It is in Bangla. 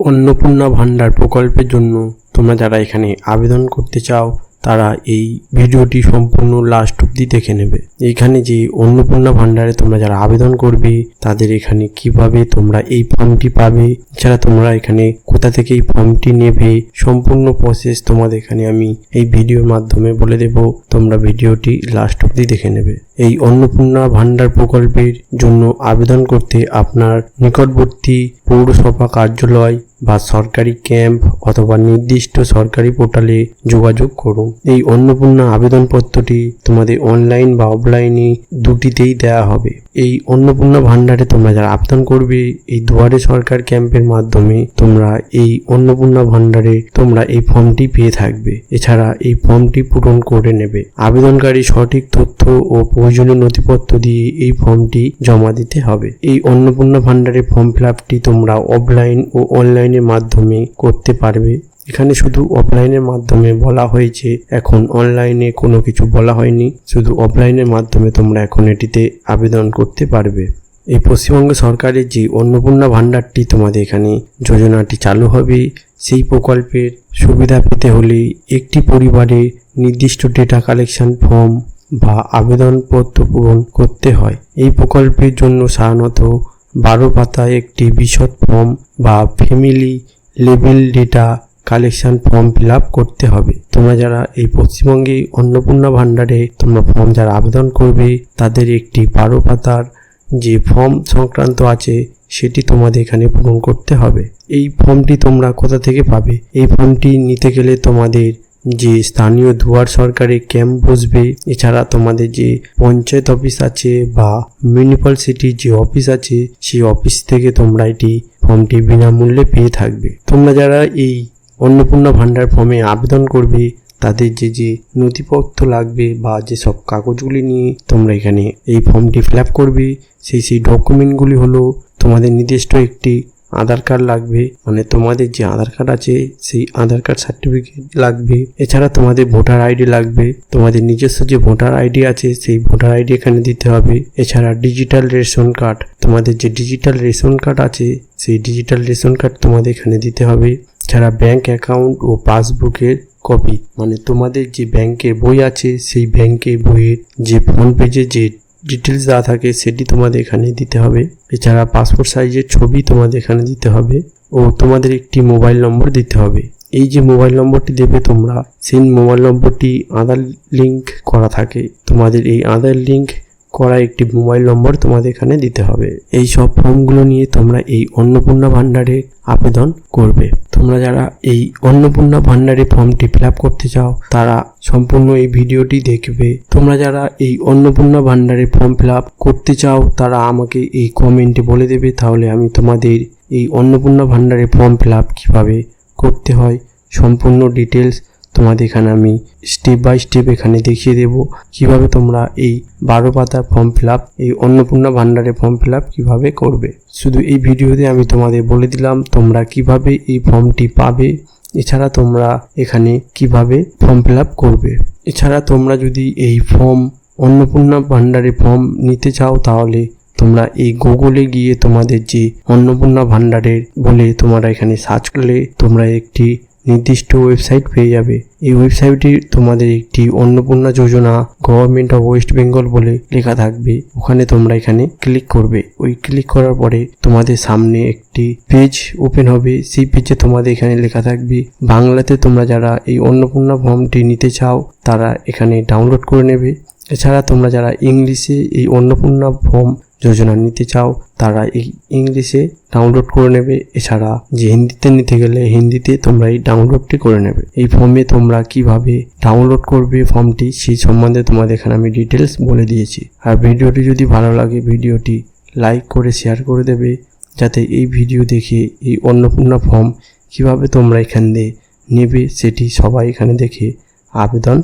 অন্নপূর্ণা ভান্ডার প্রকল্পের জন্য তোমরা যারা এখানে আবেদন করতে চাও তারা এই ভিডিওটি সম্পূর্ণ লাস্ট অবধি দেখে নেবে। এইখানে যে অন্নপূর্ণা ভান্ডারে তোমরা যারা আবেদন করবে তাদের এখানে কিভাবে তোমরা এই ফর্মটি পাবে, এছাড়া তোমরা এখানে কোথা থেকে এই ফর্মটি নেবে, সম্পূর্ণ প্রসেস তোমাদের এখানে আমি এই ভিডিওর মাধ্যমে বলে দেব। তোমরা ভিডিওটি লাস্ট অবধি দেখে নেবে। এই অন্নপূর্ণা ভান্ডার প্রকল্পের জন্য আবেদন করতে আপনার নিকটবর্তী পৌরসভা কার্যালয় বা সরকারি ক্যাম্প অথবা নির্দিষ্ট সরকারি পোর্টালে যোগাযোগ করুন। এই অন্নপূর্ণা আবেদনপত্রটি তোমাদের অনলাইন বা অফলাইনে দুটিতেই দেওয়া হবে। এই অন্নপূর্ণা ভান্ডারে তোমরা যারা আবেদন করবে এই দুয়ারে সরকার ক্যাম্পের মাধ্যমে তোমরা এই অন্নপূর্ণা ভান্ডারে তোমরা এই ফর্মটি পেয়ে থাকবে। এছাড়া এই ফর্মটি পূরণ করে নেবে। আবেদনকারী সঠিক তথ্য ও প্রয়োজনীয় নথিপত্র দিয়ে এই ফর্মটি জমা দিতে হবে। এই অন্নপূর্ণা ভান্ডারে ফর্ম ফিল আপটি তোমরা অফলাইন ও অনলাইনের মাধ্যমে করতে পারবে। এখানে শুধু অফলাইনের মাধ্যমে বলা হয়েছে, এখন অনলাইনে কোনো কিছু বলা হয়নি। শুধু অফলাইনের মাধ্যমে তোমরা এখন এটিতে আবেদন করতে পারবে। এই পশ্চিমবঙ্গ সরকারের যে অন্নপূর্ণা ভান্ডারটি তোমাদের এখানে যোজনাটি চালু হবে, সেই প্রকল্পের সুবিধা পেতে হলে একটি পরিবারে নির্দিষ্ট ডেটা কালেকশন ফর্ম বা আবেদনপত্র পূরণ করতে হয়। এই প্রকল্পের জন্য সাধারণত 12 পাতায় একটি বিশদ ফর্ম বা family level data collection form fill up করতে হবে। তোমরা যারা এই পশ্চিমবঙ্গে অন্নপূর্ণা ভান্ডারে তোমরা ফর্ম যারা আবেদন করবে তাদের একটি 12 পাতার যে ফর্ম সংক্রান্ত আছে সেটি তোমাদের এখানে পূরণ করতে হবে। এই ফর্মটি তোমরা কোথা থেকে পাবে? এই ফর্মটি নিতে গেলে তোমাদের যে স্থানীয় দুয়ার সরকারি ক্যাম্প বসবে, এছাড়া তোমাদের যে পঞ্চায়েত অফিস আছে বা মিউনিসিপ্যালিটির যে অফিস আছে সেই অফিস থেকে তোমরা এটি ফর্মটি বিনামূল্যে পেয়ে থাকবে। তোমরা যারা এই অন্নপূর্ণা ভান্ডার ফর্মে আবেদন করবে তাদের যে নথিপত্র লাগবে বা যেসব কাগজগুলি নিয়ে তোমরা এখানে এই ফর্মটি ফিল আপ করবে সেই ডকুমেন্টগুলি হলো তোমাদের নির্দিষ্ট একটি আধার কার্ড লাগবে, মানে তোমাদের যে আধার কার্ড আছে সেই আধার কার্ড সার্টিফিকেট লাগবে। এছাড়া তোমাদের ভোটার আইডি লাগবে, তোমাদের নিজস্ব যে ভোটার আইডি আছে সেই ভোটার আইডি এখানে দিতে হবে। এছাড়া ডিজিটাল রেশন কার্ড, তোমাদের যে ডিজিটাল রেশন কার্ড আছে সেই ডিজিটাল রেশন কার্ড তোমাদের এখানে দিতে হবে। এছাড়া ব্যাংক অ্যাকাউন্ট ও পাসবুকের কপি, মানে তোমাদের যে ব্যাংকের বই আছে সেই ব্যাংকের বইয়ের যে ফ্রন্ট পেজে যে ডিটেলস দেওয়া থাকে সেটি তোমাদের এখানে দিতে হবে। এছাড়া পাসপোর্ট সাইজের ছবি তোমাদের এখানে দিতে হবে ও তোমাদের একটি মোবাইল নম্বর দিতে হবে। এই যে মোবাইল নম্বরটি দেবে তোমরা, সেই মোবাইল নম্বরটি আধার লিঙ্ক করা থাকে। তোমাদের এই আধার লিঙ্ক করা একটি মোবাইল নম্বর তোমাদের এখানে দিতে হবে। এই সব ফর্মগুলো নিয়ে তোমরা এই অন্নপূর্ণা ভান্ডারে আবেদন করবে। তোমরা যারা এই অন্নপূর্ণা ভান্ডারে ফর্মটি ফিল আপ করতে চাও তারা সম্পূর্ণ এই ভিডিওটি দেখবে। তোমরা যারা এই অন্নপূর্ণা ভান্ডারে ফর্ম ফিল আপ করতে চাও তারা আমাকে এই কমেন্টে বলে দেবে, তাহলে আমি তোমাদের এই অন্নপূর্ণা ভান্ডারে ফর্ম ফিল আপ কীভাবে করতে হয় সম্পূর্ণ ডিটেলস তোমাদের এখানে আমি স্টেপ বাই স্টেপ এখানে দেখিয়ে দেব কিভাবে তোমরা এই 12 পাতার ফর্ম ফিল আপ এই অন্নপূর্ণা ভান্ডারে ফর্ম ফিল আপ কীভাবে করবে। শুধু এই ভিডিওতে আমি তোমাদের বলে দিলাম তোমরা কিভাবে এই ফর্মটি পাবে, এছাড়া তোমরা এখানে কিভাবে ফর্ম ফিল আপ করবে। এছাড়া তোমরা যদি এই ফর্ম অন্নপূর্ণা ভান্ডারে ফর্ম নিতে চাও তাহলে তোমরা এই গুগলে গিয়ে তোমাদের যে অন্নপূর্ণা ভান্ডারের বলে তোমরা এখানে সার্চ করলে তোমরা একটি নির্দিষ্ট ওয়েবসাইট পেয়ে যাবে। এই ওয়েবসাইটটি তোমাদের একটি অন্নপূর্ণা যোজনা গভর্নমেন্ট অফ ওয়েস্ট বেঙ্গল বলে লেখা থাকবে। ওখানে তোমরা এখানে ক্লিক করবে। ওই ক্লিক করার পরে তোমাদের সামনে একটি পেজ ওপেন হবে। সেই পেজে তোমাদের এখানে লেখা থাকবে বাংলাতে। তোমরা যারা এই অন্নপূর্ণা ফর্মটি নিতে চাও তারা এখানে ডাউনলোড করে নেবে। এছাড়া তোমরা যারা ইংলিশে এই অন্নপূর্ণা ফর্ম যোজনা নিতে চাও তারা এই ইংলিশে ডাউনলোড করে নেবে। এছাড়া যে হিন্দিতে নিতে গেলে হিন্দিতে তোমরা এই ডাউনলোডটি করে নেবে। এই ফর্মে তোমরা কিভাবে ডাউনলোড করবে ফর্মটি সেই সম্বন্ধে তোমাদের এখানে আমি ডিটেলস বলে দিয়েছি। আর ভিডিওটি যদি ভালো লাগে ভিডিওটি লাইক করে শেয়ার করে দেবে, যাতে এই ভিডিও দেখে এই অন্নপূর্ণা ফর্ম কিভাবে তোমরা এখান দিয়ে নেবে সেটি সবাই এখানে দেখে আবেদন